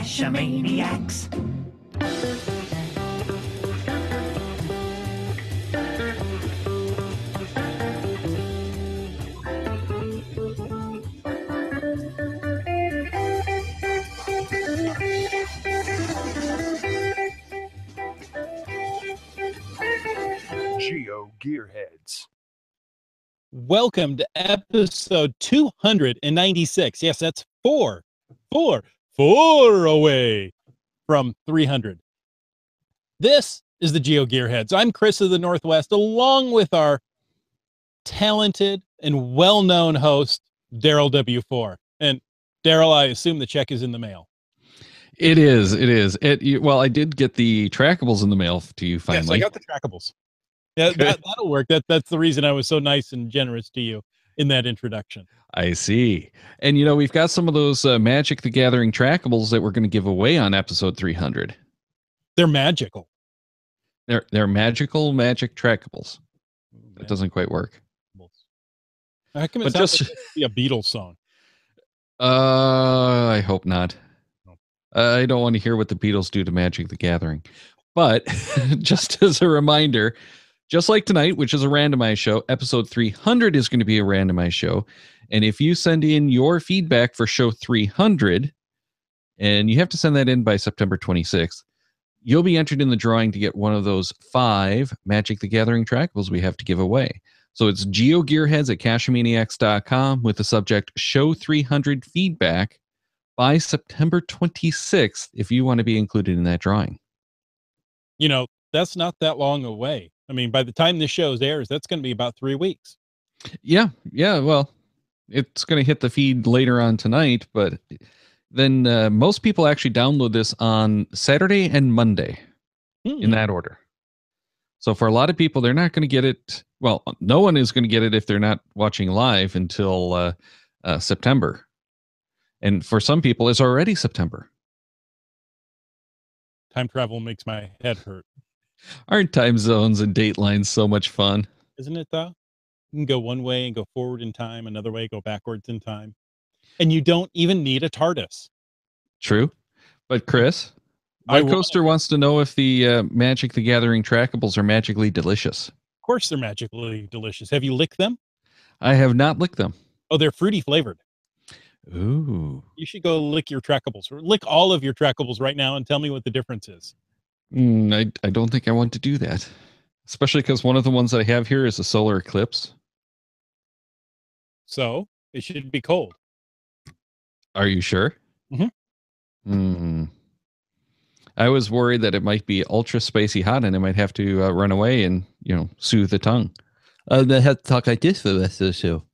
Cachamaniacs. GeoGearHeads. Welcome to episode 296. Yes, that's four away from 300. This is the GeoGearHeads. I'm Chris of the Northwest, along with our talented and well-known host, Daryl W4. And Daryl, I assume the check is in the mail. It is. Well, I did get the trackables in the mail to you finally. Yes, I got the trackables. Yeah, that'll work. That's the reason I was so nice and generous to you in that introduction. I see. And, we've got some of those Magic the Gathering trackables that we're going to give away on episode 300. They're magical. They're magical magic trackables. That doesn't quite work. How come it sounds like a Beatles song? I hope not. I don't want to hear what the Beatles do to Magic the Gathering. But just as a reminder, just like tonight, which is a randomized show, episode 300 is going to be a randomized show. And if you send in your feedback for show 300, and you have to send that in by September 26th, you'll be entered in the drawing to get one of those 5 Magic the Gathering trackables we have to give away. So it's GeoGearHeads at Cachamaniacs.com with the subject show 300 feedback by September 26th if you want to be included in that drawing. That's not that long away. I mean, by the time this show airs, that's going to be about 3 weeks. Yeah. Well, it's going to hit the feed later on tonight, but then most people actually download this on Saturday and Monday in that order. So for a lot of people, they're not going to get it. Well, no one is going to get it if they're not watching live until September. And for some people, it's already September. Time travel makes my head hurt. Aren't time zones and date lines so much fun? Isn't it, though? You can go one way and go forward in time, another way, go backwards in time. And you don't even need a TARDIS. True. But Chris, White Coaster wants to know if the Magic the Gathering trackables are magically delicious. Of course they're magically delicious. Have you licked them? I have not licked them. Oh, they're fruity flavored. Ooh. You should go lick your trackables. Lick all of your trackables right now and tell me what the difference is. I don't think I want to do that. Especially because one of the ones that I have here is a solar eclipse. So, it should be cold. Are you sure? Mm-hmm. I was worried that it might be ultra spicy hot and I might have to run away and, soothe the tongue. They have to talk like this for the rest of the show.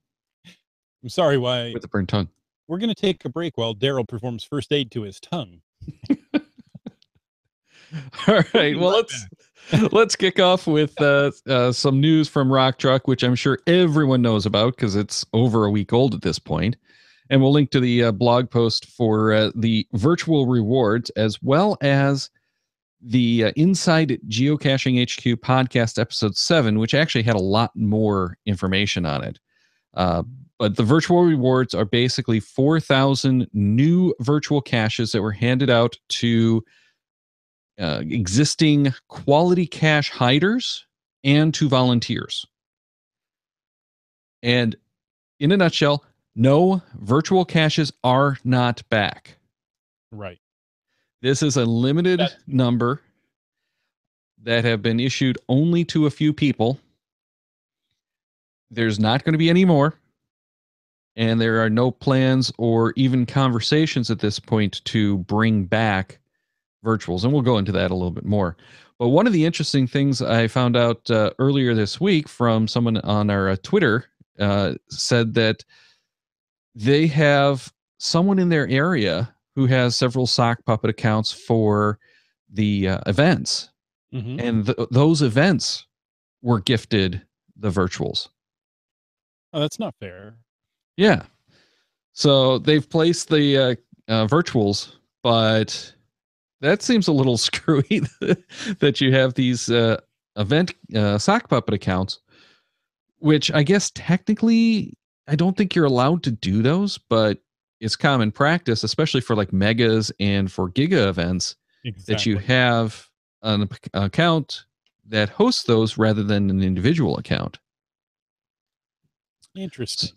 I'm sorry, why? With the burnt tongue. We're going to take a break while Daryl performs first aid to his tongue. All right. Well, let's kick off with some news from Rock Truck, which I'm sure everyone knows about because it's over a week old at this point. And we'll link to the blog post for the virtual rewards, as well as the Inside Geocaching HQ podcast episode 7, which actually had a lot more information on it. But the virtual rewards are basically 4,000 new virtual caches that were handed out to existing quality cache hiders and to volunteers. And in a nutshell, no, virtual caches are not back. Right. This is a limited number that have been issued only to a few people. There's not going to be any more. And there are no plans or even conversations at this point to bring back virtuals. And we'll go into that a little bit more. But one of the interesting things I found out earlier this week from someone on our Twitter said that they have someone in their area who has several sock puppet accounts for the events. Mm-hmm. And those events were gifted the virtuals. Oh, that's not fair. Yeah. So they've placed the virtuals, but that seems a little screwy that you have these event sock puppet accounts, which I guess technically I don't think you're allowed to do those, but it's common practice, especially for like megas and for giga events, that you Exactly. have an account that hosts those rather than an individual account. Interesting.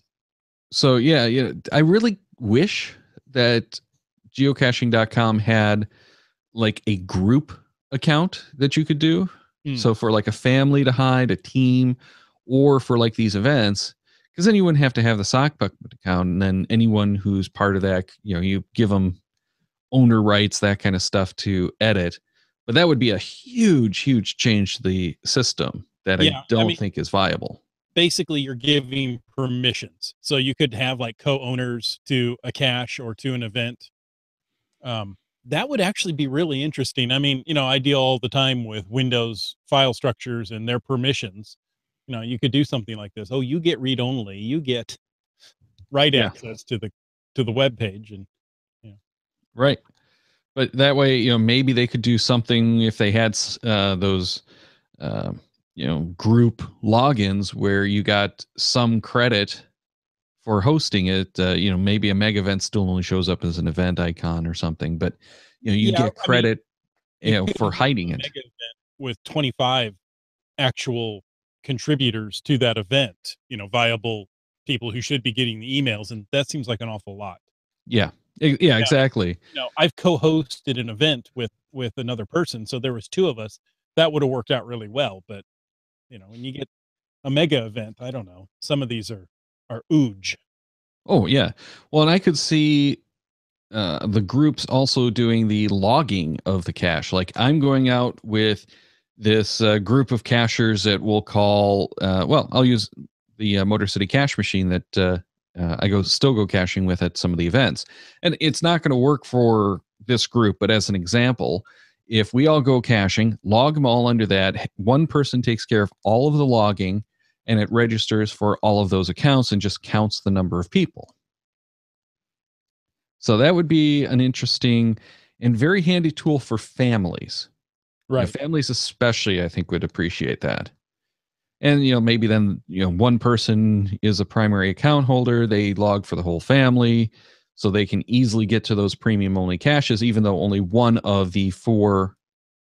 So yeah, I really wish that geocaching.com had like a group account that you could do. Hmm. So for like a family to hide, a team, or for like these events, because then you wouldn't have to have the sock bucket account, and then anyone who's part of that, you give them owner rights, that kind of stuff to edit. But that would be a huge, huge change to the system that I Yeah, I don't mean, think is viable. basically you're giving permissions. So you could have like co-owners to a cache or to an event. That would actually be really interesting. I mean, I deal all the time with Windows file structures and their permissions. You could do something like this. Oh, you get read only, you get write Yeah, access to the web page. And yeah. right. But that way, maybe they could do something if they had those, uh, group logins where you got some credit for hosting it. Maybe a mega event still only shows up as an event icon or something, but you Yeah, get I mean, credit, you for couldn't have hiding a it. mega event with 25 actual contributors to that event, viable people who should be getting the emails, and that seems like an awful lot. Yeah, yeah, Now, exactly. I've co-hosted an event with another person, so there was two of us. That would have worked out really well, but when you get a mega event, I don't know. Some of these are ooge. Oh yeah. Well, and I could see the groups also doing the logging of the cache. Like I'm going out with this group of cachers that we'll call. Well, I'll use the Motor City Cache machine that I still go caching with at some of the events, and it's not going to work for this group. But as an example, if we all go caching, log them all under that, one person takes care of all of the logging, and it registers for all of those accounts and just counts the number of people. So that would be an interesting and very handy tool for families. Right. Families especially, I think, would appreciate that. And maybe then one person is a primary account holder. They log for the whole family, so they can easily get to those premium only caches, even though only one of the 4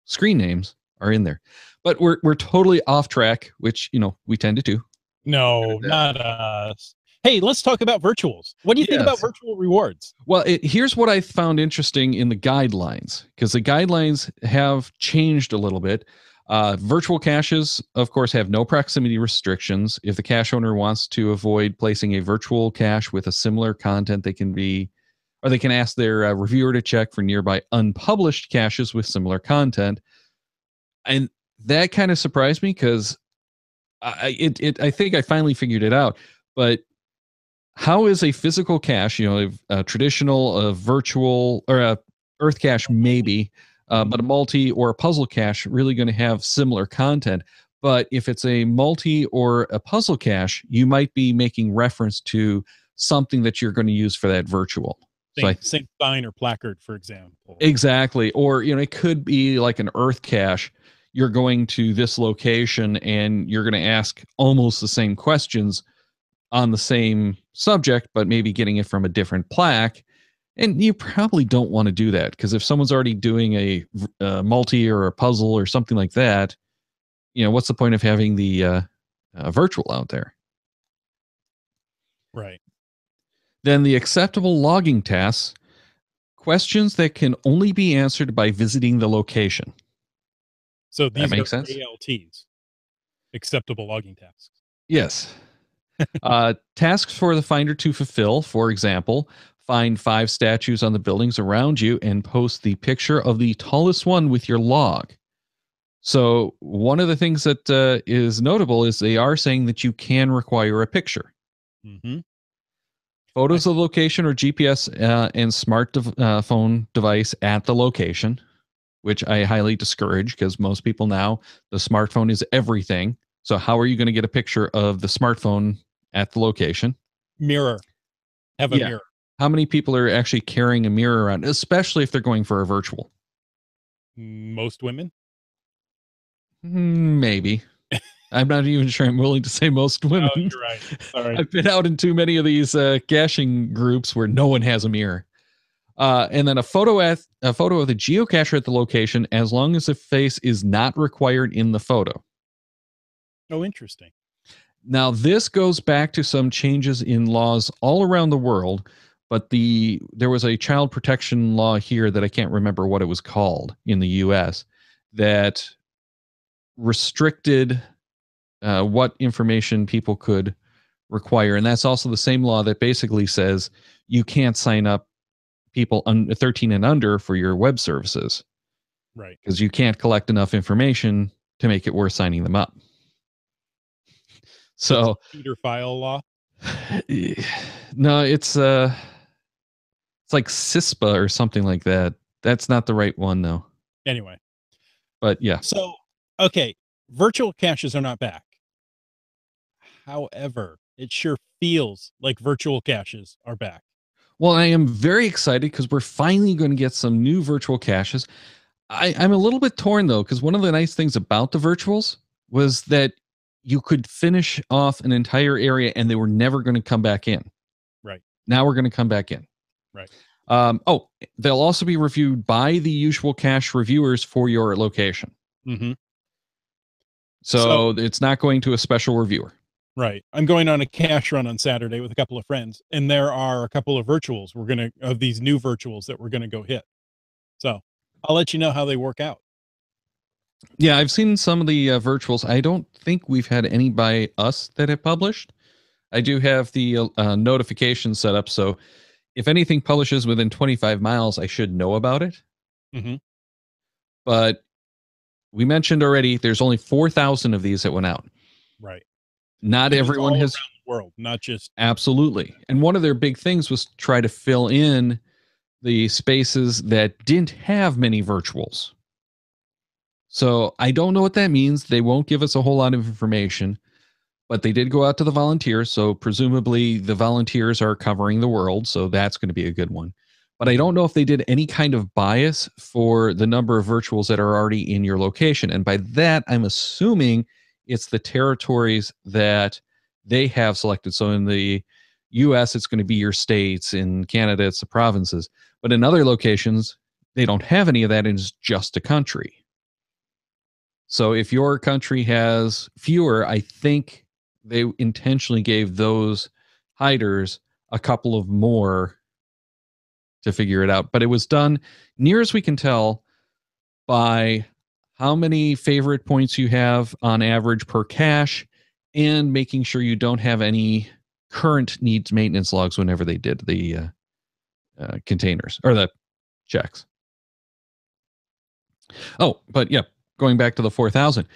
screen names are in there. But we're totally off track, which we tend to do. Good No, at that. not us. Hey, let's talk about virtuals. What do you think about Yes. virtual rewards? Well, here's what I found interesting in the guidelines, because the guidelines have changed a little bit. Virtual caches, of course, have no proximity restrictions. If the cache owner wants to avoid placing a virtual cache with a similar content, they can ask their reviewer to check for nearby unpublished caches with similar content. And that kind of surprised me because I think I finally figured it out. But how is a physical cache, a traditional, a virtual, or a Earth cache maybe, but a multi or a puzzle cache really going to have similar content? But if it's a multi or a puzzle cache, you might be making reference to something that you're going to use for that virtual. So Same sign or placard, for example. exactly, or it could be like an Earth cache. You're going to this location and you're going to ask almost the same questions on the same subject, but maybe getting it from a different plaque. And you probably don't want to do that, because if someone's already doing a multi or a puzzle or something like that, what's the point of having the virtual out there? Right. Then the acceptable logging tasks, questions that can only be answered by visiting the location. So That these are makes sense? ALTs, acceptable logging tasks. Yes. Tasks for the finder to fulfill, for example, find 5 statues on the buildings around you and post the picture of the tallest one with your log. So, one of the things that is notable is they are saying that you can require a picture. Mm-hmm. Photos of location or GPS and phone device at the location, which I highly discourage, because most people now, the smartphone is everything. So, how are you going to get a picture of the smartphone at the location? Mirror. Have a Yeah. mirror. How many people are actually carrying a mirror around, especially if they're going for a virtual? Most women. Maybe. I'm not even sure I'm willing to say most women. Oh, you're right. Sorry. I've been out in too many of these caching groups where no one has a mirror. And then a photo of the geocacher at the location, as long as the face is not required in the photo. Oh, interesting. Now, this goes back to some changes in laws all around the world, but there was a child protection law here that I can't remember what it was called in the U.S. that restricted what information people could require. And that's also the same law that basically says you can't sign up people 13 and under for your web services. Right. Because you can't collect enough information to make it worth signing them up. So Peter file law. No, it's like CISPA or something like that. That's not the right one though. Anyway. But yeah. So, okay, virtual caches are not back. However, it sure feels like virtual caches are back. Well, I am very excited because we're finally going to get some new virtual caches. I'm a little bit torn though, because one of the nice things about the virtuals was that you could finish off an entire area and they were never going to come back in. Right. Now we're going to come back in. Right. They'll also be reviewed by the usual cache reviewers for your location. Mm-hmm. So it's not going to a special reviewer. Right. I'm going on a cache run on Saturday with a couple of friends, and there are a couple of virtuals of these new virtuals that we're gonna go hit. So I'll let you know how they work out. Yeah, I've seen some of the virtuals. I don't think we've had any by us that have published. I do have the notification set up, so if anything publishes within 25 miles, I should know about it. Mm-hmm. But we mentioned already, there's only 4,000 of these that went out. Right. Not And everyone has. Around the world, not just. Absolutely. And one of their big things was to try to fill in the spaces that didn't have many virtuals. So I don't know what that means. They won't give us a whole lot of information, but they did go out to the volunteers. So presumably the volunteers are covering the world. So that's going to be a good one. But I don't know if they did any kind of bias for the number of virtuals that are already in your location. And by that, I'm assuming it's the territories that they have selected. So in the US, it's going to be your states. In Canada, it's the provinces. But in other locations, they don't have any of that, and it's just a country. So if your country has fewer, I think they intentionally gave those hiders a couple of more to figure it out. But it was done, near as we can tell, by how many favorite points you have on average per cache, and making sure you don't have any current needs maintenance logs whenever they did the containers or the checks. Oh, but yeah, going back to the 4,000,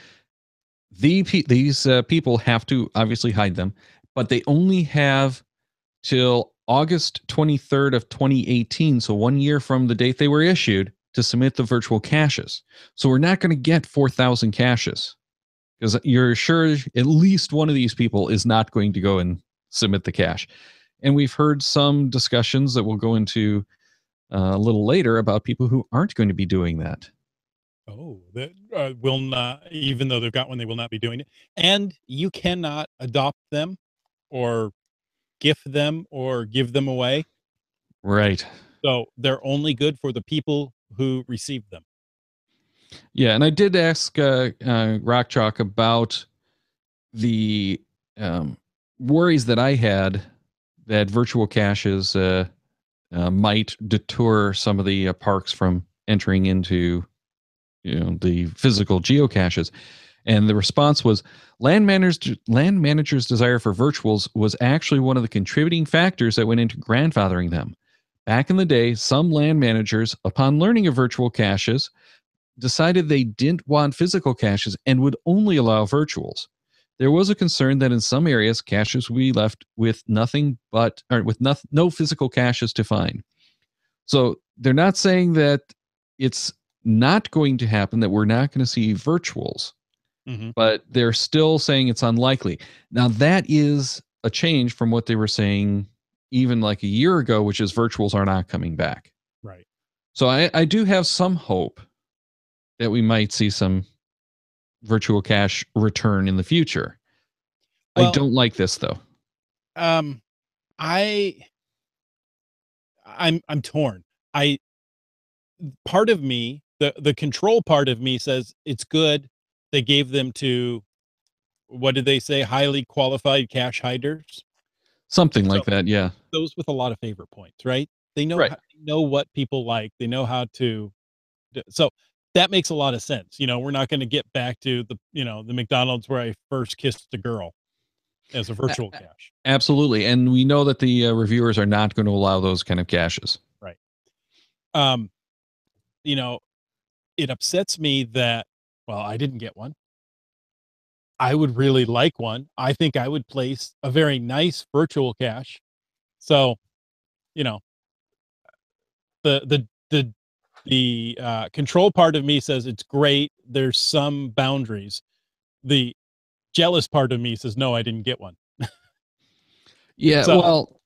these people have to obviously hide them, but they only have till August 23rd of 2018, so 1 year from the date they were issued, to submit the virtual caches. So we're not going to get 4,000 caches, because you're sure at least one of these people is not going to go and submit the cache. And we've heard some discussions that we'll go into a little later about people who aren't going to be doing that. Oh, that will not, even though they've got one, they will not be doing it. And you cannot adopt them or gift them or give them away. Right. So they're only good for the people who receive them. Yeah, and I did ask Rock Chalk about the worries that I had that virtual caches might deter some of the parks from entering into the physical geocaches. And the response was land managers' desire for virtuals was actually one of the contributing factors that went into grandfathering them. Back in the day, some land managers, upon learning of virtual caches, decided they didn't want physical caches and would only allow virtuals. There was a concern that in some areas, caches would be left with no physical caches to find. So they're not saying that it's not going to happen, that we're not going to see virtuals, but they're still saying it's unlikely. Now, that is a change from what they were saying even like a year ago, which is virtuals are not coming back. Right. So I do have some hope that we might see some virtual cash return in the future. I Well, don't like this though. I I'm torn. I Part of me, the control part of me says it's good. They gave them to, what did they say? Highly qualified cache hiders. Something So like that, yeah. those with a lot of favorite points, right? They know Right. they know what people like. They know how to. So that makes a lot of sense. We're not going to get back to the McDonald's where I first kissed a girl as a A- virtual a- cache, Absolutely. And we know that the reviewers are not going to allow those kind of caches. right? Um, you know, it upsets me that, well, I didn't get one. I would really like one. I think I would place a very nice virtual cache. So, you know, the the the the control part of me says it's great. There's some boundaries. The jealous part of me says no, I didn't get one. Yeah, So, well,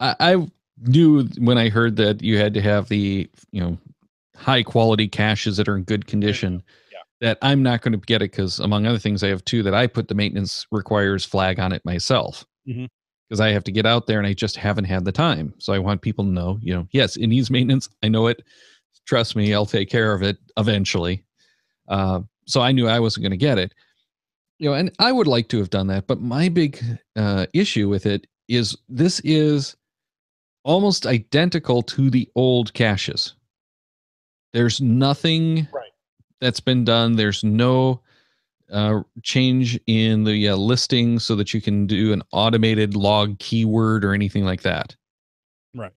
I knew when I heard that you had to have the, high quality caches that are in good there you go. condition, Yeah. that I'm not going to get it because, among other things, I have two that I put the maintenance requires flag on it myself Mhm. because I have to get out there and I just haven't had the time. So I want people to know, yes, it needs maintenance. I know it. Trust me, I'll take care of it eventually. So I knew I wasn't going to get it. And I would like to have done that, but my big issue with it is this is almost identical to the old caches. There's nothing Right. that's been done. There's no change in the listing so that you can do an automated log keyword or anything like that. Right.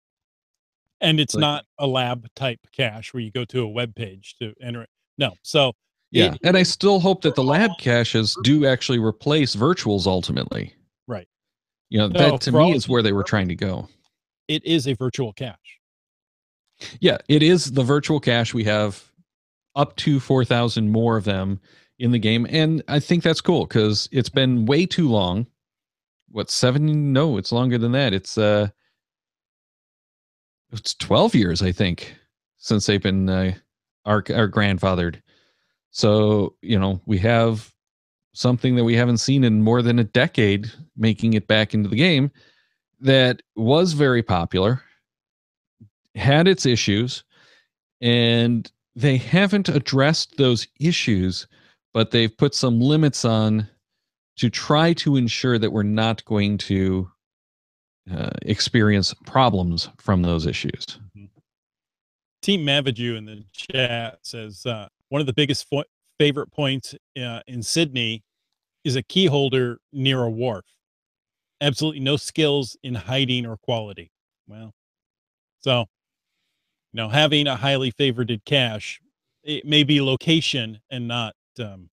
And it's Like, not a lab type cache where you go to a web page to enter it. No. So yeah, it and I is still hope for that the all lab caches do actually replace virtuals ultimately. right. That No, to for me all is intents where they and were trying purposes, to go. it is a virtual cache. Yeah, it is the virtual cache. We have up to 4,000 more of them in the game. And I think that's cool because it's been way too long. What, 7? No, it's longer than that. It's 12 years, I think, since they've been our grandfathered. So, we have something that we haven't seen in more than a decade making it back into the game that was very popular, had its issues, and they haven't addressed those issues, but they've put some limits on to try to ensure that we're not going to experience problems from those issues. Mhm. Team Maviju in the chat says one of the biggest favorite points in Sydney is a key holder near a wharf. Absolutely no skills in hiding or quality. Well, so having a highly favorited cache, it may be location and not the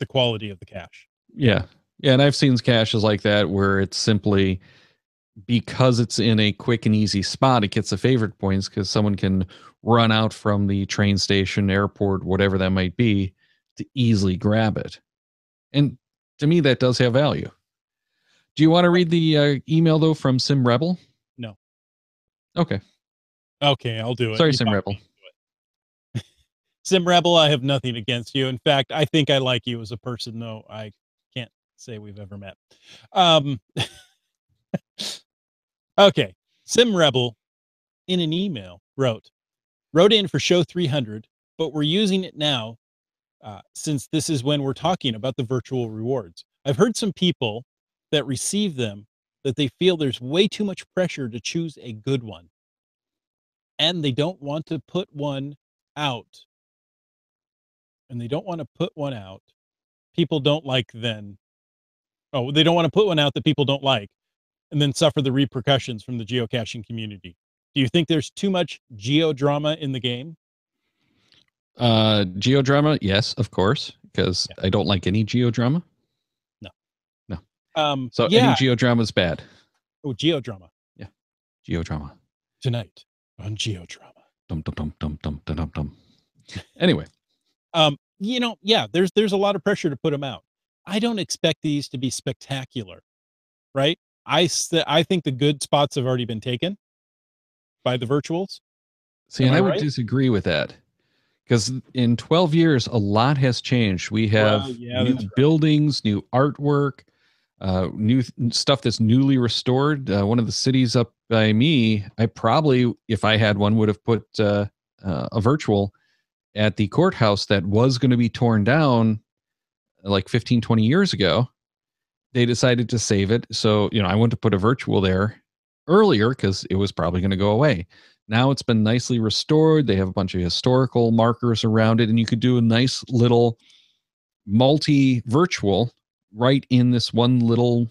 quality of the cache. Yeah. Yeah. And I've seen caches like that where it's simply because it's in a quick and easy spot, it gets the favorite points because someone can run out from the train station, airport, whatever that might be, to easily grab it. And to me, that does have value. Do you want to read the email though from Sim Rebel? No. Okay. Okay, I'll do it. Sorry, You Sim talk Rebel. me into it. Sim Rebel, I have nothing against you. In fact, I think I like you as a person, though I can't say we've ever met. Um, okay. Sim Rebel in an email wrote in for show 300, but we're using it now since this is when we're talking about the virtual rewards. I've heard some people that receive them that they feel there's way too much pressure to choose a good one, and they don't want to put one out. And they don't want to put one out people don't like then. Oh, they don't want to put one out that people don't like and then suffer the repercussions from the geocaching community. Do you think there's too much geodrama in the game? Geodrama, yes, of course, because Yeah. I don't like any geodrama. No. No. So any Yeah. geodrama is bad. Oh, geodrama Yeah. Geodrama. tonight on geodrama. Dum dum dum dum dum dum dum dum. Anyway, Yeah, there's a lot of pressure to put them out. I don't expect these to be spectacular, right? I think the good spots have already been taken by the virtuals. see, Am and I I would right? disagree with that because in 12 years, a lot has changed. We have new buildings, new artwork, new stuff that's newly restored. One of the cities up by me, I probably, if I had one, would have put a virtual at the courthouse that was going to be torn down like 15, 20 years ago. They decided to save it. So, I went to put a virtual there earlier because it was probably going to go away. Now it's been nicely restored. They have a bunch of historical markers around it, and you could do a nice little multi-virtual right in this one little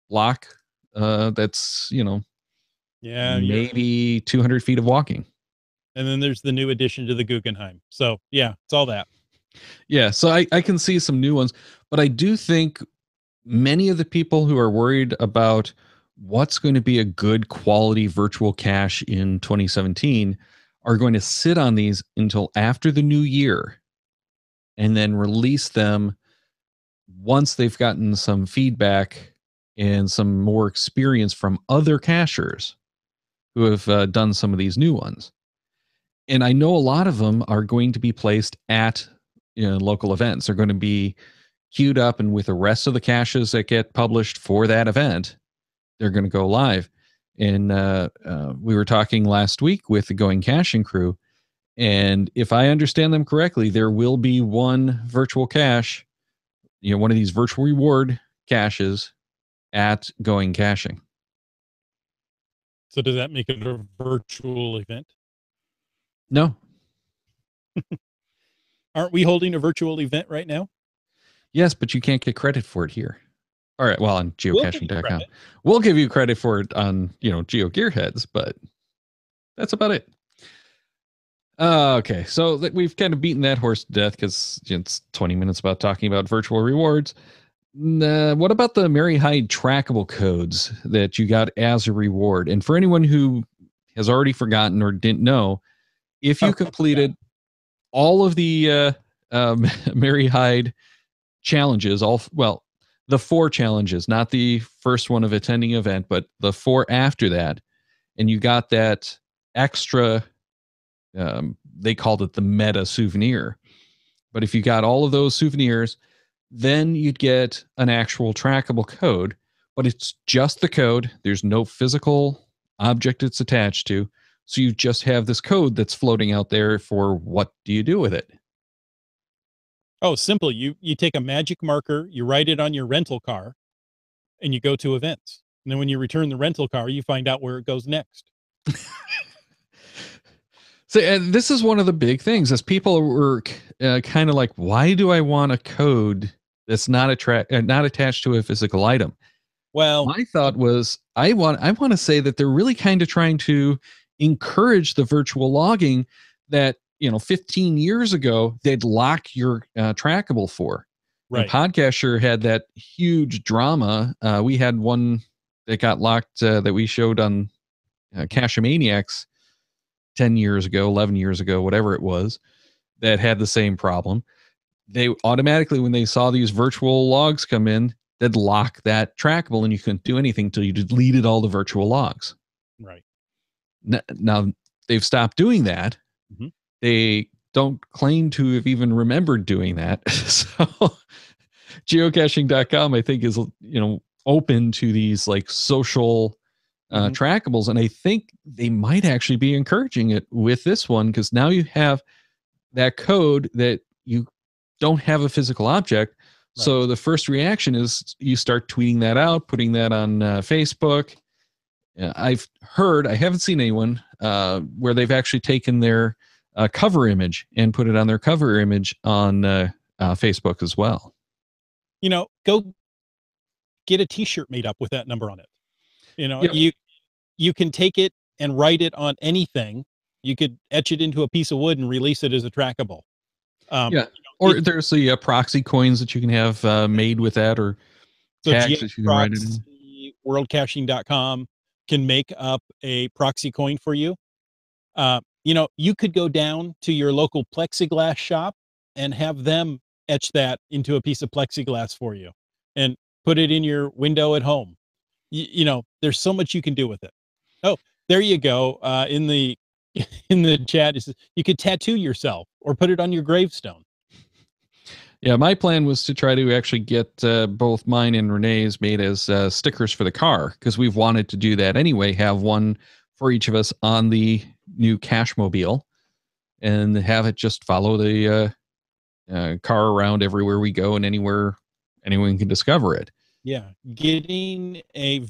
block that's, maybe 200 feet of walking. And then there's the new addition to the Guggenheim. So, yeah, it's all that. Yeah, so I can see some new ones, but I do think many of the people who are worried about what's going to be a good quality virtual cache in 2017 are going to sit on these until after the new year and then release them once they've gotten some feedback and some more experience from other cachers who have done some of these new ones. And I know a lot of them are going to be placed at local events. They're going to be queued up, and with the rest of the caches that get published for that event, they're going to go live. And we were talking last week with the Going Caching crew, and if I understand them correctly, there will be one virtual cache, one of these virtual reward caches at Going Caching. So does that make it a virtual event? No. Aren't we holding a virtual event right now? Yes, but you can't get credit for it here. All right, well, on geocaching.com. We'll give you credit for it on, GeoGearHeads, but that's about it. Okay, so we've kind of beaten that horse to death because it's 20 minutes about talking about virtual rewards. What about the Mary Hyde trackable codes that you got as a reward? And for anyone who has already forgotten or didn't know, if you completed all of the Mary Hyde challenges, the 4 challenges, not the first one of attending an event, but the 4 after that, and you got that extra, they called it the meta souvenir. But if you got all of those souvenirs, then you'd get an actual trackable code, but it's just the code. There's no physical object it's attached to. So you just have this code that's floating out there for what do you do with it? Oh, simple. You take a magic marker, you write it on your rental car, and you go to events. And then when you return the rental car, you find out where it goes next. So, and this is one of the big things as people were kind of like, why do I want a code that's not attached to a physical item? Well, my thought was, I want to say that they're really kind of trying to encourage the virtual logging that 15 years ago they'd lock your trackable for. Right. And Podcaster had that huge drama. We had one that got locked that we showed on Cache-Maniacs 10 years ago, 11 years ago, whatever it was, that had the same problem. They automatically, when they saw these virtual logs come in, they'd lock that trackable and you couldn't do anything until you deleted all the virtual logs. Right. Now they've stopped doing that. Mm-hmm. They don't claim to have even remembered doing that. So geocaching.com, I think, is, open to these like social trackables. And I think they might actually be encouraging it with this one, because now you have that code that you don't have a physical object. Right. So the first reaction is you start tweeting that out, putting that on Facebook. I've heard, I haven't seen anyone where they've actually taken their cover image and put it on their cover image on Facebook as well. Go get a t-shirt made up with that number on it. Yep. You can take it and write it on anything. You could etch it into a piece of wood and release it as a trackable. Or there's the proxy coins that you can have made with that, or tags that you can write it in. Worldcaching.com can make up a proxy coin for you. You could go down to your local plexiglass shop and have them etch that into a piece of plexiglass for you and put it in your window at home. There's so much you can do with it. Oh, there you go. In the in the chat, is you could tattoo yourself or put it on your gravestone. Yeah, my plan was to try to actually get both mine and Renee's made as stickers for the car, because we've wanted to do that anyway, have one for each of us on the new Cashmobile and have it just follow the car around everywhere we go and anywhere anyone can discover it. Yeah, getting a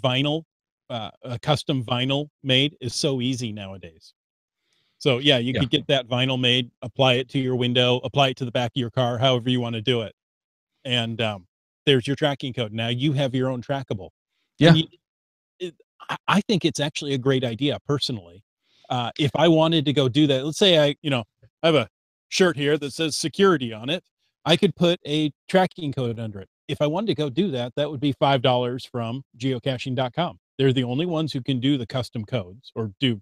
custom vinyl made is so easy nowadays. So yeah, you could get that vinyl made, apply it to your window, apply it to the back of your car, however you want to do it. And there's your tracking code. Now you have your own trackable. Yeah. And I think it's actually a great idea personally. If I wanted to go do that, let's say I have a shirt here that says security on it. I could put a tracking code under it. If I wanted to go do that, that would be $5 from geocaching.com. They're the only ones who can do the custom codes or do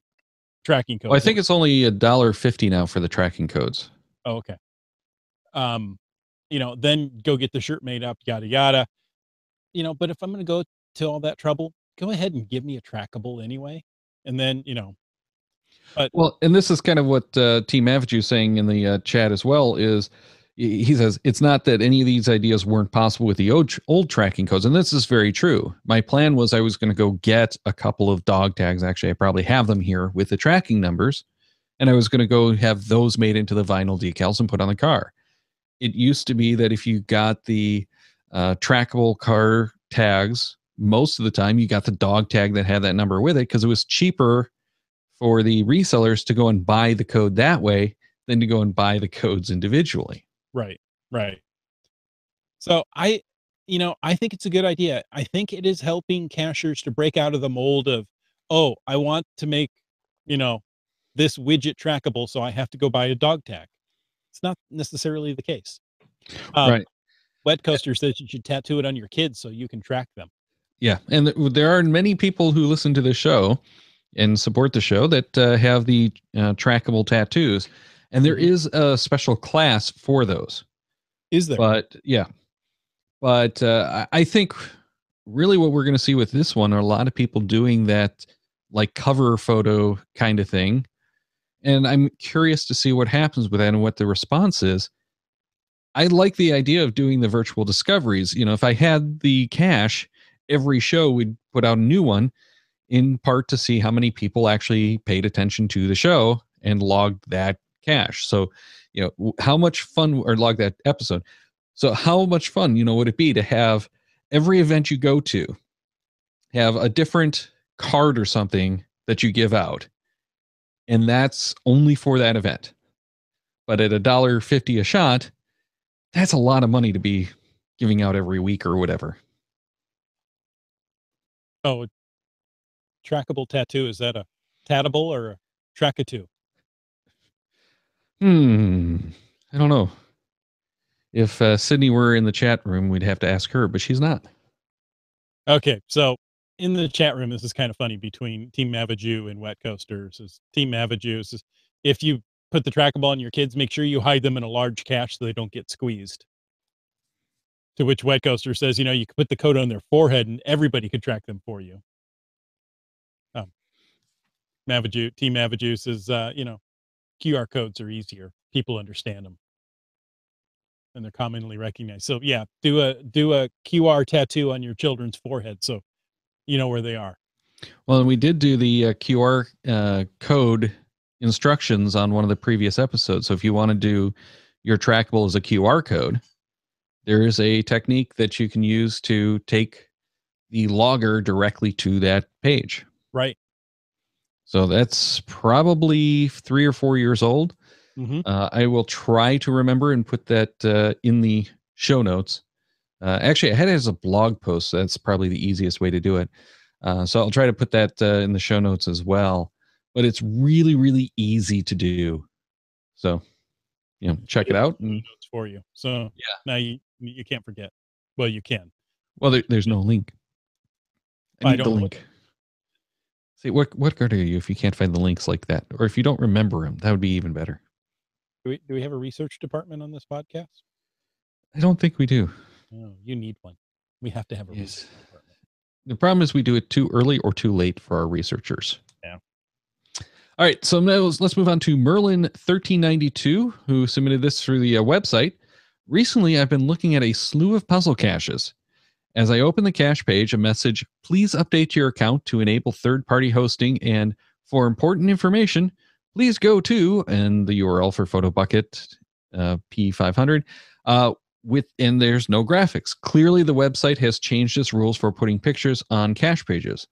tracking codes. Well, I think it's only $1.50 now for the tracking codes. Oh, okay. Then go get the shirt made up, yada yada. But if I'm going to go to all that trouble, go ahead and give me a trackable anyway. And then, well, and this is kind of what Team Avenue is saying in the chat as well, is he says it's not that any of these ideas weren't possible with the old tracking codes. And this is very true. My plan was I was going to go get a couple of dog tags. Actually, I probably have them here with the tracking numbers. And I was going to go have those made into the vinyl decals and put on the car. It used to be that if you got the trackable car tags, most of the time you got the dog tag that had that number with it, because it was cheaper for the resellers to go and buy the code that way than to go and buy the codes individually. Right. So I think it's a good idea. I think it is helping cachers to break out of the mold of, oh, I want to make, this widget trackable, so I have to go buy a dog tag. It's not necessarily the case. Right. Wet Coaster says you should tattoo it on your kids so you can track them. Yeah. And there are many people who listen to the show and support the show that have the trackable tattoos. And there is a special class for those. Is there? But yeah. But I think really what we're going to see with this one are a lot of people doing that like cover photo kind of thing. And I'm curious to see what happens with that and what the response is. I like the idea of doing the virtual discoveries. If I had the cache, every show would put out a new one, in part to see how many people actually paid attention to the show and logged that cache. So, how much fun, or log that episode. So how much fun, would it be to have every event you go to have a different card or something that you give out, and that's only for that event. But at $1.50 a shot, that's a lot of money to be giving out every week or whatever. Oh, trackable tattoo. Is that a tattable or a trackatoo? I don't know. If Sydney were in the chat room, we'd have to ask her, but she's not. Okay, so in the chat room, this is kind of funny between Team Mavaju and Wet Coasters. Team Mavaju says, if you put the trackable on your kids, make sure you hide them in a large cache so they don't get squeezed. To which Wet Coaster says, you could put the code on their forehead and everybody could track them for you. Team Mavaju says, QR codes are easier. People understand them. And they're commonly recognized. So yeah, do a QR tattoo on your children's forehead so you know where they are. Well, we did do the QR code instructions on one of the previous episodes. So if you want to do your trackable as a QR code, there is a technique that you can use to take the logger directly to that page. Right. So that's probably 3 or 4 years old. I will try to remember and put that in the show notes. Actually, I had it as a blog post. So that's probably the easiest way to do it. So I'll try to put that in the show notes as well. But it's really, really easy to do. So, check it out. And notes for you. So yeah, now you can't forget. Well, you can. Well, there's no link. I need the link. See, what good are you if you can't find the links like that, or if you don't remember them? That would be even better. Do we have a research department on this podcast? I don't think we do. Oh, you need one. We have to have a research department. The problem is we do it too early or too late for our researchers. Yeah. All right, so now let's move on to Merlin1392, who submitted this through the website. Recently, I've been looking at a slew of puzzle caches. As I open the cache page, a message, please update your account to enable third-party hosting, and for important information, please go to, and the URL for PhotoBucket P500, and there's no graphics. Clearly, the website has changed its rules for putting pictures on cache pages.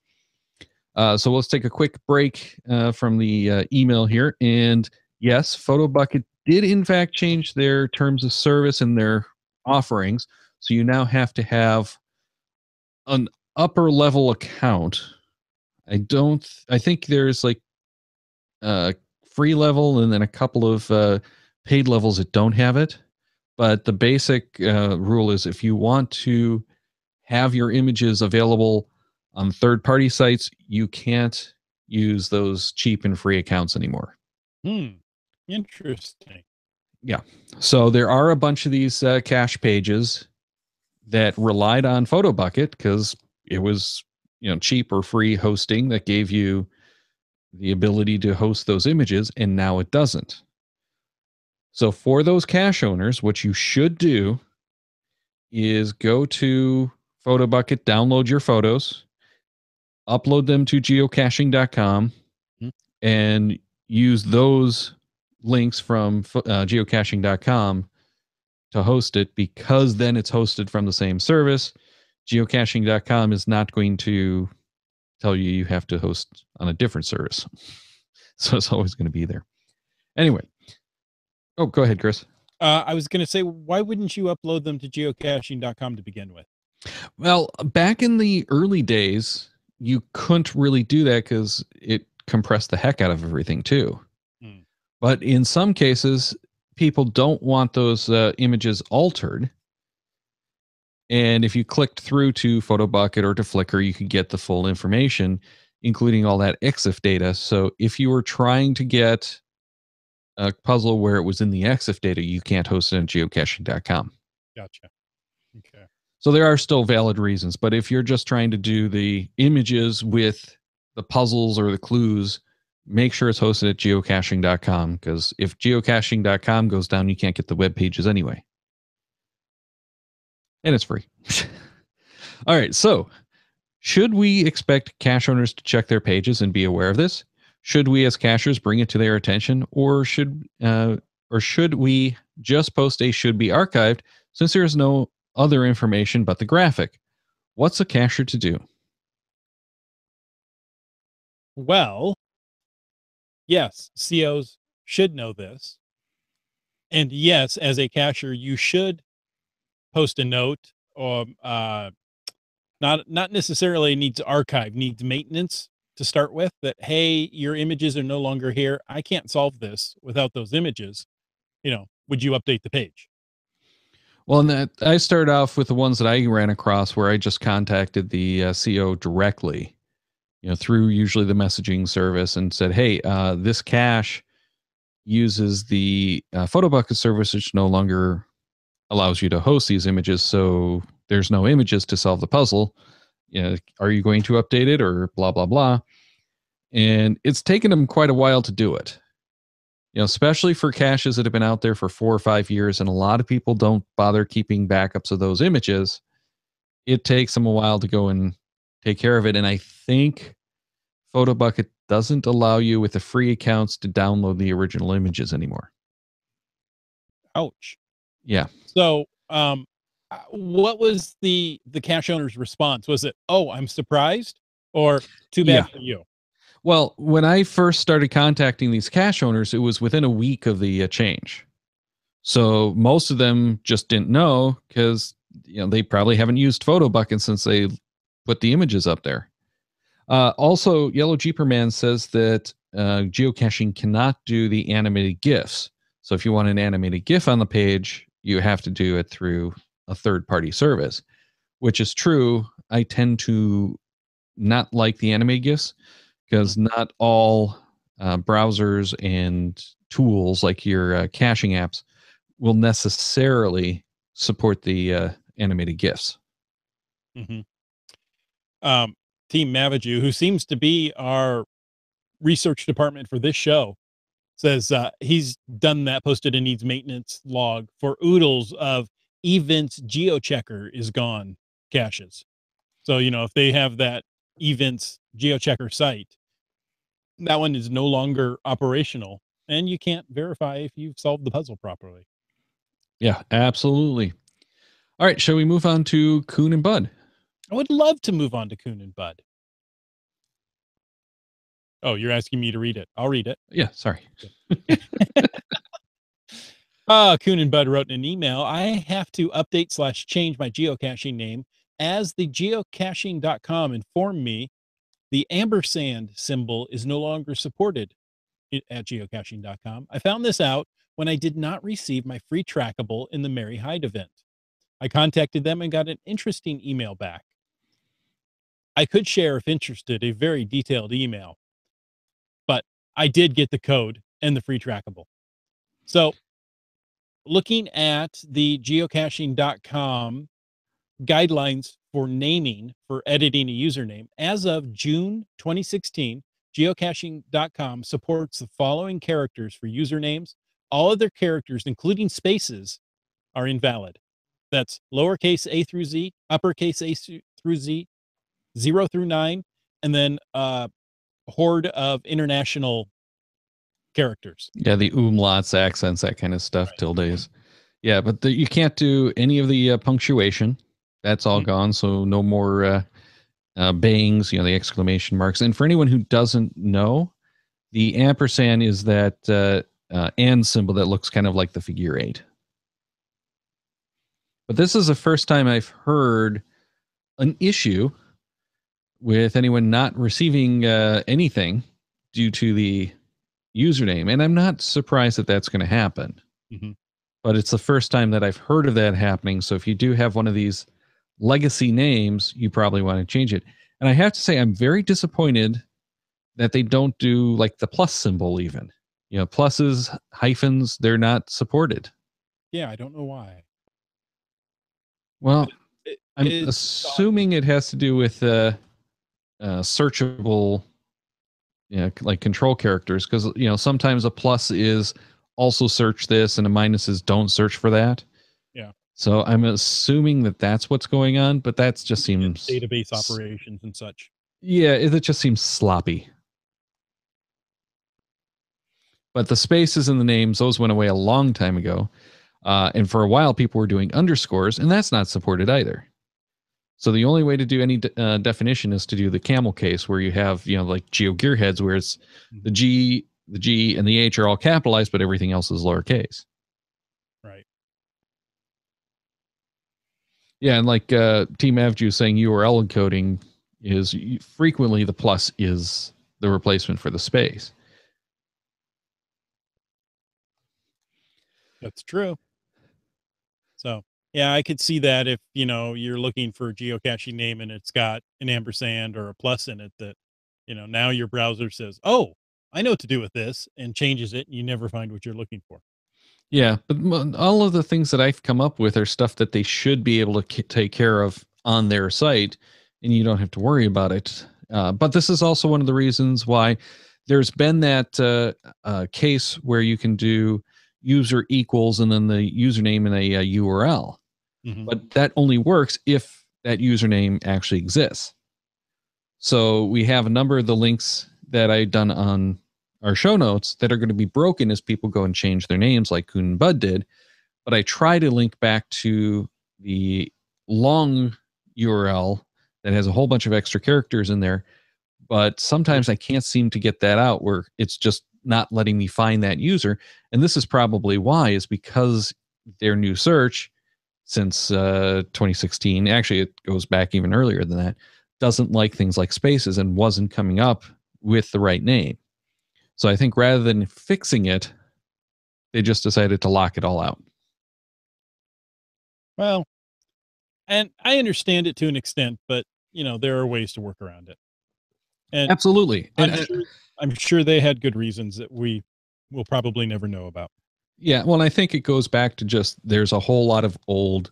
So let's take a quick break from the email here. And yes, PhotoBucket did in fact change their terms of service and their offerings. So you now have to have an upper level account. I think there's like a free level and then a couple of paid levels that don't have it. But the basic rule is if you want to have your images available on third-party sites, you can't use those cheap and free accounts anymore. Interesting. Yeah. So there are a bunch of these cache pages that relied on PhotoBucket because it was, cheap or free hosting that gave you the ability to host those images, and now it doesn't. So for those cache owners, what you should do is go to PhotoBucket, download your photos, upload them to geocaching.com, and use those links from geocaching.com to host it, because then it's hosted from the same service. Geocaching.com is not going to tell you have to host on a different service. So it's always going to be there. Anyway. Oh, go ahead, Chris. I was going to say, why wouldn't you upload them to geocaching.com to begin with? Well, back in the early days, you couldn't really do that because it compressed the heck out of everything too. But in some cases, people don't want those images altered. And if you clicked through to PhotoBucket or to Flickr, you could get the full information, including all that EXIF data. So if you were trying to get a puzzle where it was in the EXIF data, you can't host it on geocaching.com. Gotcha. Okay. So there are still valid reasons, but if you're just trying to do the images with the puzzles or the clues, make sure it's hosted at geocaching.com, because if geocaching.com goes down, you can't get the web pages anyway. And it's free. All right, so should we expect cache owners to check their pages and be aware of this? Should we as cachers bring it to their attention, or should we just post a should be archived since there is no other information but the graphic? What's a cacher to do? Well, yes, COs should know this. And yes, as a cacher, you should post a note, or not necessarily needs archive, needs maintenance to start with, that, hey, your images are no longer here. I can't solve this without those images. Would you update the page? Well, and that I started off with the ones that I ran across where I just contacted the CO directly, through usually the messaging service, and said, hey, this cache uses the PhotoBucket service, which no longer allows you to host these images. So there's no images to solve the puzzle. Are you going to update it, or blah, blah, blah? And it's taken them quite a while to do it. Especially for caches that have been out there for 4 or 5 years, and a lot of people don't bother keeping backups of those images. It takes them a while to go and take care of it. And I think PhotoBucket doesn't allow you with the free accounts to download the original images anymore. Ouch. Yeah. So, what was the cache owner's response? Was it, oh, I'm surprised, or too bad for you? Well, when I first started contacting these cache owners, it was within a week of the change. So most of them just didn't know, because they probably haven't used PhotoBucket since they put the images up there. Also, Yellow Jeeper Man says that geocaching cannot do the animated GIFs. So if you want an animated GIF on the page, you have to do it through a third-party service, which is true. I tend to not like the animated GIFs, because not all browsers and tools like your caching apps will necessarily support the animated GIFs. Team Mavaju, who seems to be our research department for this show says he's done that, posted a needs maintenance log for oodles of events geochecker is gone caches. So, if they have that events geochecker site, that one is no longer operational and you can't verify if you've solved the puzzle properly. Yeah, absolutely. All right, shall we move on to Coon and Bud? I would love to move on to Coon and Bud. Oh, you're asking me to read it. I'll read it. Yeah, sorry. Coon and Bud wrote in an email, I have to update/change my geocaching name as the geocaching.com informed me the ampersand symbol is no longer supported at geocaching.com. I found this out when I did not receive my free trackable in the Mary Hyde event. I contacted them and got an interesting email back. I could share, if interested, a very detailed email, but I did get the code and the free trackable. So looking at the geocaching.com guidelines for naming, for editing a username, as of June 2016, geocaching.com supports the following characters for usernames. All other characters, including spaces, are invalid. That's lowercase a through Z, uppercase a through Z, 0 through 9, and then a horde of international characters. Yeah, the umlauts, accents, that kind of stuff, right. Tildes. Yeah, but you can't do any of the punctuation. That's all gone, so no more bangs, the exclamation marks. And for anyone who doesn't know, the ampersand is that and symbol that looks kind of like the figure 8. But this is the first time I've heard an issue with anyone not receiving anything due to the username. And I'm not surprised that that's going to happen. Mm-hmm. But it's the first time that I've heard of that happening. So if you do have one of these legacy names, you probably want to change it. And I have to say, I'm very disappointed that they don't do like the plus symbol even. Pluses, hyphens, they're not supported. Yeah, I don't know why. Well, I'm assuming it has to do with searchable, like control characters, because sometimes a plus is also search this and a minus is don't search for that. Yeah. So I'm assuming that that's what's going on, but that just seems database operations and such. Yeah, it just seems sloppy. But the spaces in the names, those went away a long time ago. And for a while, people were doing underscores, and that's not supported either. So the only way to do any definition is to do the camel case, where you have, like GeoGearHeads, where it's the G, and the H are all capitalized, but everything else is lowercase. Right. Yeah, and like Team Avju saying URL encoding is frequently the plus is the replacement for the space. That's true. So, yeah, I could see that if, you're looking for a geocaching name and it's got an ampersand or a plus in it, that, now your browser says, oh, I know what to do with this, and changes it, and you never find what you're looking for. Yeah, but all of the things that I've come up with are stuff that they should be able to take care of on their site, and you don't have to worry about it. But this is also one of the reasons why there's been that case where you can do user equals and then the username in a URL. Mm-hmm. But that only works if that username actually exists. So we have a number of the links that I've done on our show notes that are going to be broken as people go and change their names like Coon and Bud did. But I try to link back to the long URL that has a whole bunch of extra characters in there. But sometimes I can't seem to get that out, where it's just not letting me find that user. And this is probably why, is because their new search since 2016, actually it goes back even earlier than that, doesn't like things like spaces and wasn't coming up with the right name. So I think rather than fixing it, they just decided to lock it all out. Well, and I understand it to an extent, but there are ways to work around it. And absolutely. I'm sure they had good reasons that we will probably never know about. Yeah, well, I think it goes back to just there's a whole lot of old,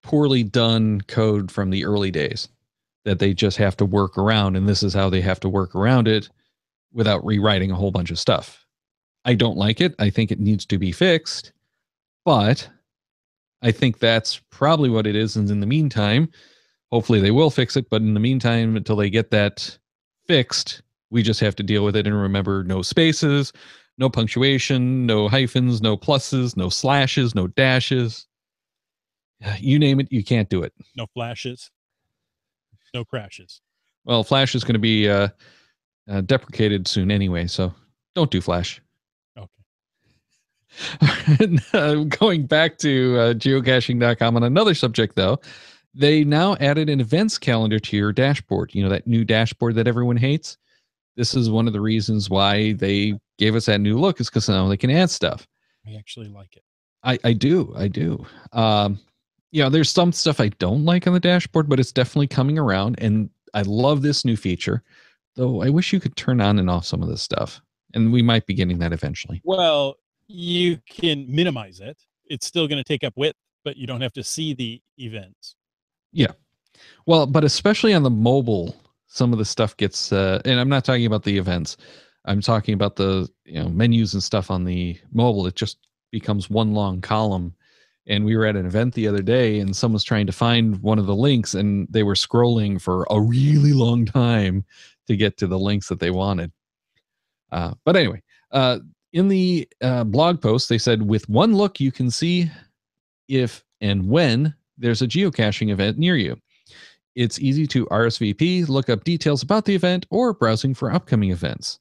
poorly done code from the early days that they just have to work around, and this is how they have to work around it without rewriting a whole bunch of stuff. I don't like it. I think it needs to be fixed, but I think that's probably what it is. And in the meantime, hopefully they will fix it. But in the meantime, until they get that fixed, we just have to deal with it and remember no spaces, no punctuation, no hyphens, no pluses, no slashes, no dashes. You name it, you can't do it. No flashes, no crashes. Well, Flash is going to be deprecated soon anyway, so don't do Flash. Okay. Going back to geocaching.com on another subject, though, they now added an events calendar to your dashboard. You know, that new dashboard that everyone hates? This is one of the reasons why they gave us that new look, is because now they can add stuff. I actually like it. I do. There's some stuff I don't like on the dashboard, but it's definitely coming around, and I love this new feature, though I wish you could turn on and off some of this stuff, and we might be getting that eventually. Well, you can minimize it. It's still going to take up width, but you don't have to see the events. Yeah. Well, but especially on the mobile, some of the stuff gets, and I'm not talking about the events. I'm talking about the menus and stuff on the mobile. It just becomes one long column. And we were at an event the other day, and someone was trying to find one of the links, and they were scrolling for a really long time to get to the links that they wanted. But anyway, in the blog post, they said, with one look, you can see if and when there's a geocaching event near you. It's easy to RSVP, look up details about the event, or browsing for upcoming events.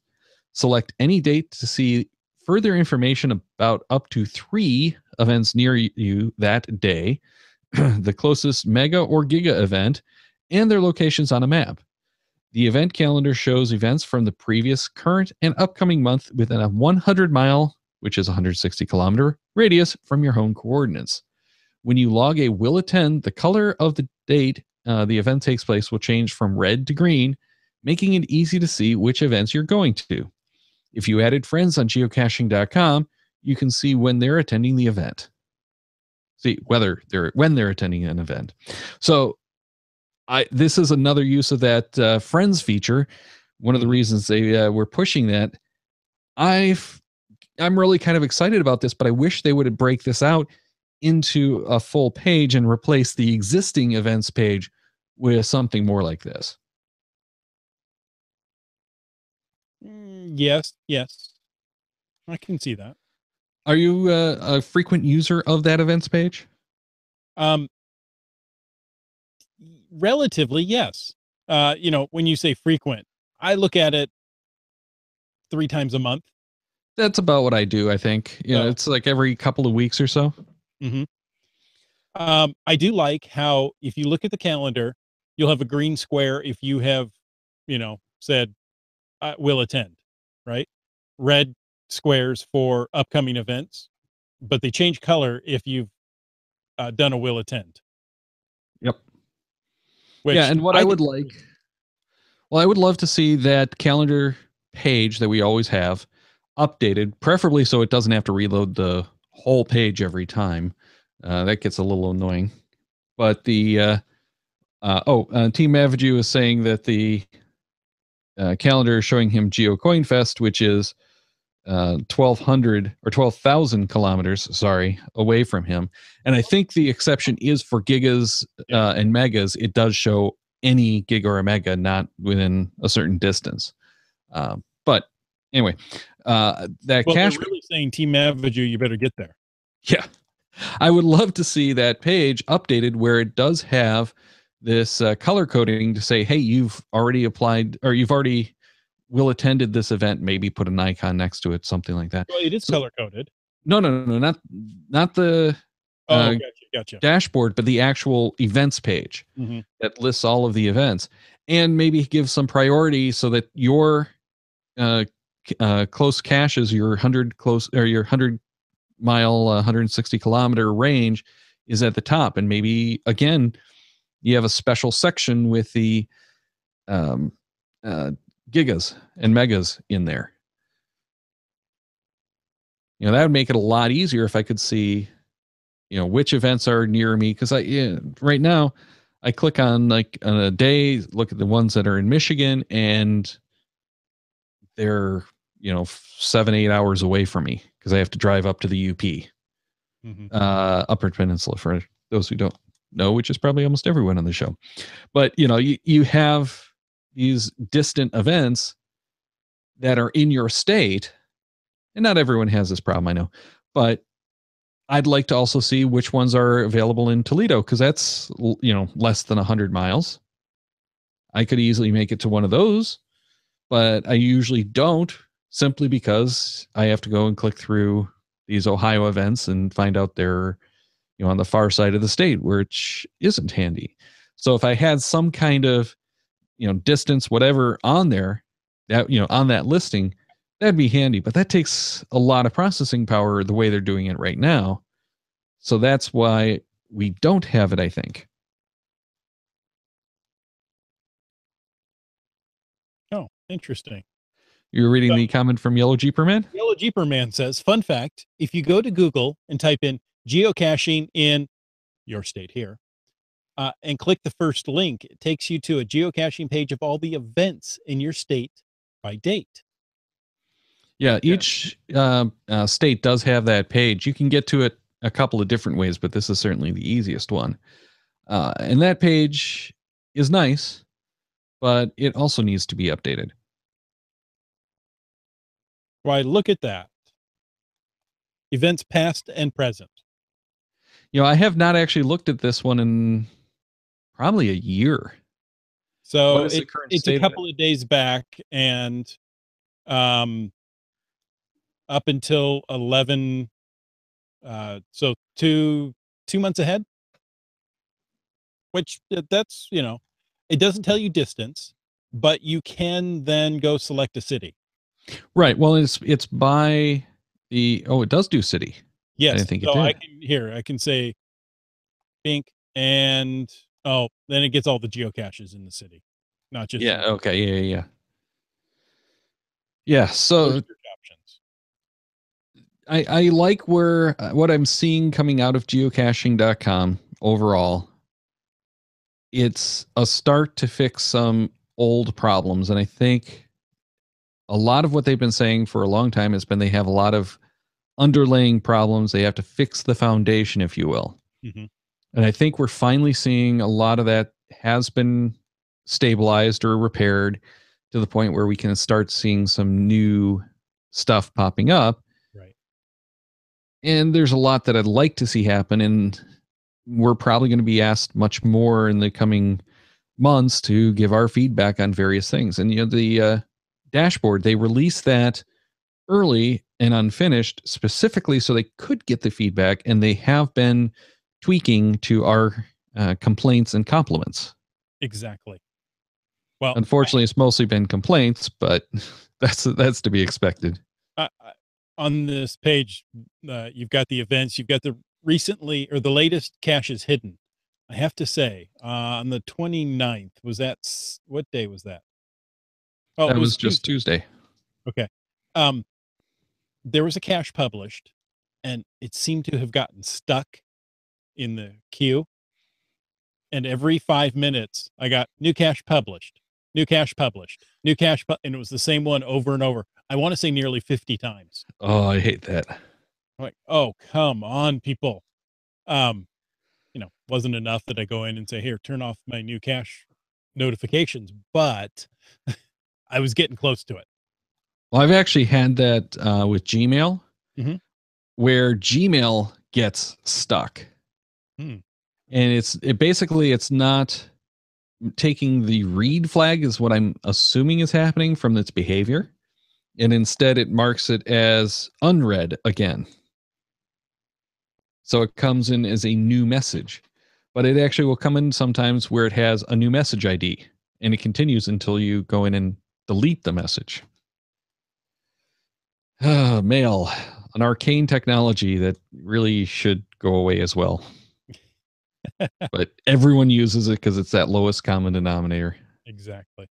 Select any date to see further information about up to 3 events near you that day, the closest mega or giga event, and their locations on a map. The event calendar shows events from the previous, current, and upcoming month within a 100-mile, which is 160-kilometer, radius from your home coordinates. When you log a will attend, the color of the date the event takes place will change from red to green, making it easy to see which events you're going to. If you added friends on geocaching.com, you can see when they're attending the event. See when they're attending an event. So this is another use of that friends feature. One of the reasons they were pushing that. I'm really kind of excited about this, but I wish they would break this out into a full page and replace the existing events page with something more like this. Yes. I can see that. Are you a frequent user of that events page? Relatively, yes. When you say frequent, I look at it 3 times a month. That's about what I do, I think. It's like every couple of weeks or so. Mm-hmm. I do like how, if you look at the calendar, you'll have a green square if you have, said, will attend, right? Red squares for upcoming events, but they change color if you've done a will attend. Yep. And what I would like, I would love to see that calendar page that we always have updated, preferably so it doesn't have to reload the whole page every time. That gets a little annoying. But the Team Maviju is saying that the calendar is showing him Geo Coin Fest, which is 1,200 or 12,000 kilometers, away from him. And I think the exception is for gigas and megas. It does show any giga or a mega, not within a certain distance. But anyway, they're really saying, Team Maviju, you better get there. Yeah. I would love to see that page updated where it does have this color coding to say, hey, you've already applied, or you've already will attended this event. Maybe put an icon next to it, something like that. Well, it is color coded. No, not the gotcha. dashboard, but the actual events page that lists all of the events, and maybe give some priority so that your close caches, your 100 mile, 160 kilometer range is at the top. And maybe again, you have a special section with the gigas and megas in there. That would make it a lot easier if I could see, which events are near me. Cause right now I click on a day, look at the ones that are in Michigan, and they're 7-8 hours away from me because I have to drive up to the UP, Upper Peninsula, for those who don't know, which is probably almost everyone on the show. But you have these distant events that are in your state, and not everyone has this problem, I know, but I'd like to also see which ones are available in Toledo, because that's less than 100 miles. I could easily make it to one of those, but I usually don't, simply because I have to go and click through these Ohio events and find out they're on the far side of the state, which isn't handy. So if I had some kind of distance, whatever, on there, that on that listing, that'd be handy. But that takes a lot of processing power the way they're doing it right now. So that's why we don't have it, I think. Oh, interesting. You're reading the comment from Yellow Jeeper Man? Yellow Jeeper Man says, fun fact, if you go to Google and type in geocaching in your state here, and click the first link, it takes you to a geocaching page of all the events in your state by date. Yeah, each state does have that page. You can get to it a couple of different ways, but this is certainly the easiest one. And that page is nice, but it also needs to be updated. Why, look at that. Events past and present. I have not actually looked at this one in probably a year. So it's a couple of days back, and up until 11, so two months ahead, which that's, it doesn't tell you distance, but you can then go select a city. Right. Well, it's by the, it does do city. Yes. I think so it did. I can say pink, and then it gets all the geocaches in the city, not just. Yeah. Okay. Yeah. Yeah. So options. I like what I'm seeing coming out of geocaching.com overall. It's a start to fix some old problems. And I think a lot of what they've been saying for a long time has been they have a lot of underlying problems. They have to fix the foundation, if you will. Mm-hmm. And I think we're finally seeing a lot of that has been stabilized or repaired to the point where we can start seeing some new stuff popping up. Right. And there's a lot that I'd like to see happen. And we're probably going to be asked much more in the coming months to give our feedback on various things. And, the dashboard, they released that early and unfinished specifically so they could get the feedback, and they have been tweaking to our complaints and compliments. Exactly. Well, unfortunately, it's mostly been complaints, but that's to be expected. On this page, you've got the events, you've got the recently or the latest caches hidden. I have to say, on the 29th, what day was that? Oh, that was just Tuesday. Okay. There was a cache published, and it seemed to have gotten stuck in the queue. And every 5 minutes, I got new cache published, new cache published, new cache, and it was the same one over and over. I want to say nearly 50 times. Oh, I hate that. I'm like, oh, come on, people. Wasn't enough that I go in and say, here, turn off my new cache notifications, but I was getting close to it. Well, I've actually had that with Gmail, where Gmail gets stuck. And it's not taking the read flag is what I'm assuming is happening from its behavior. And instead it marks it as unread again. So it comes in as a new message, but it actually will come in sometimes where it has a new message ID, and it continues until you go in and delete the message. Mail, an arcane technology that really should go away as well. But everyone uses it because it's that lowest common denominator. Exactly.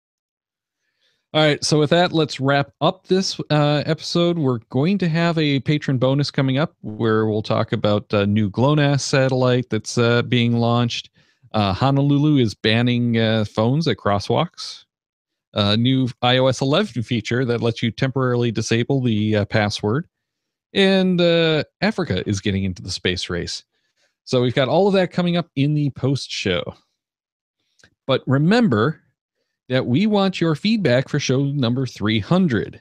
All right. So with that, let's wrap up this episode. We're going to have a patron bonus coming up where we'll talk about a new GLONASS satellite that's being launched. Honolulu is banning phones at crosswalks. a new iOS 11 feature that lets you temporarily disable the password. And Africa is getting into the space race. So we've got all of that coming up in the post show. But remember that we want your feedback for show number 300.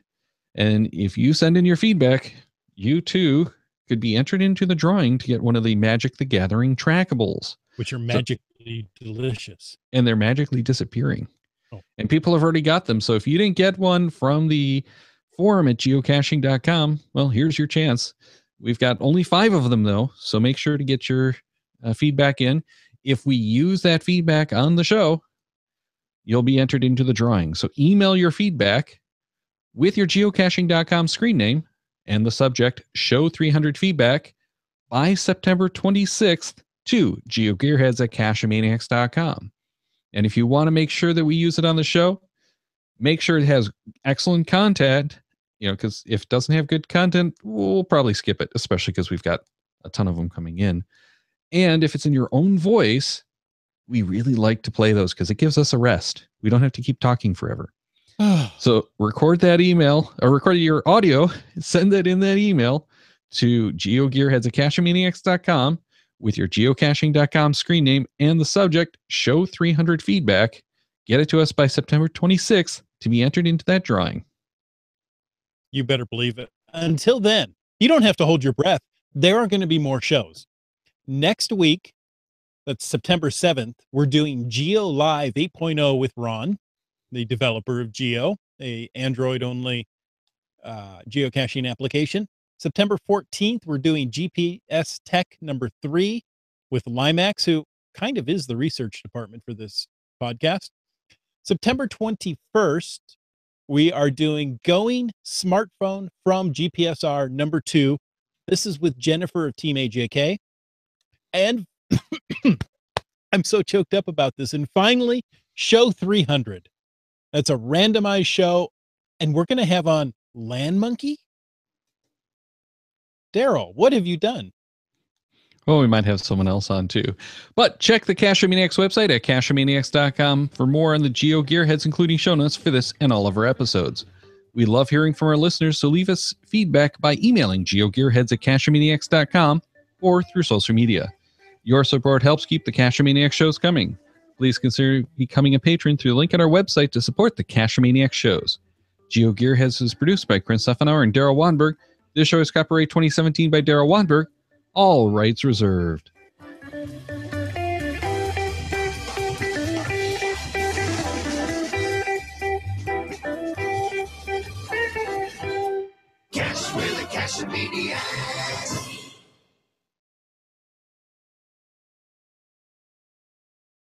And if you send in your feedback, you too could be entered into the drawing to get one of the Magic the Gathering trackables. Which are magically delicious. And they're magically disappearing. Oh. And people have already got them. So if you didn't get one from the forum at geocaching.com, well, here's your chance. We've got only 5 of them, though. So make sure to get your feedback in. If we use that feedback on the show, you'll be entered into the drawing. So email your feedback with your geocaching.com screen name and the subject show 300 feedback by September 26th to geogearheads@cachemaniacs.com. And if you want to make sure that we use it on the show, make sure it has excellent content, because if it doesn't have good content, we'll probably skip it, especially because we've got a ton of them coming in. And if it's in your own voice, we really like to play those because it gives us a rest. We don't have to keep talking forever. So record that email or record your audio, send that in that email to geogearheads@cachemaniacs.com with your geocaching.com screen name and the subject show 300 feedback. Get it to us by September 26th to be entered into that drawing. You better believe it. Until then, you don't have to hold your breath. There are going to be more shows. Next week, that's September 7th, we're doing Geo Live 8.0 with Ron, the developer of Geo, a Android-only geocaching application. September 14th, we're doing GPS Tech number 3 with Limax, who kind of is the research department for this podcast. September 21st, we are doing Going Smartphone from GPSR number 2. This is with Jennifer of Team AJK. And I'm so choked up about this. And finally, show 300. That's a randomized show. And we're going to have on Land Monkey. Daryl, what have you done? Well, we might have someone else on too. But check the Cachemaniacs website at cachemaniacs.com for more on the GeoGearHeads, including show notes for this and all of our episodes. We love hearing from our listeners, so leave us feedback by emailing geogearheads@cachemaniacs.com or through social media. Your support helps keep the Cachemaniacs shows coming. Please consider becoming a patron through the link on our website to support the Cachemaniacs shows. GeoGearHeads is produced by Chris Steffenauer and Daryl Wanberg. This show is copyright 2017 by Daryl Wanberg. All rights reserved. Cash with the Cachemaniacs.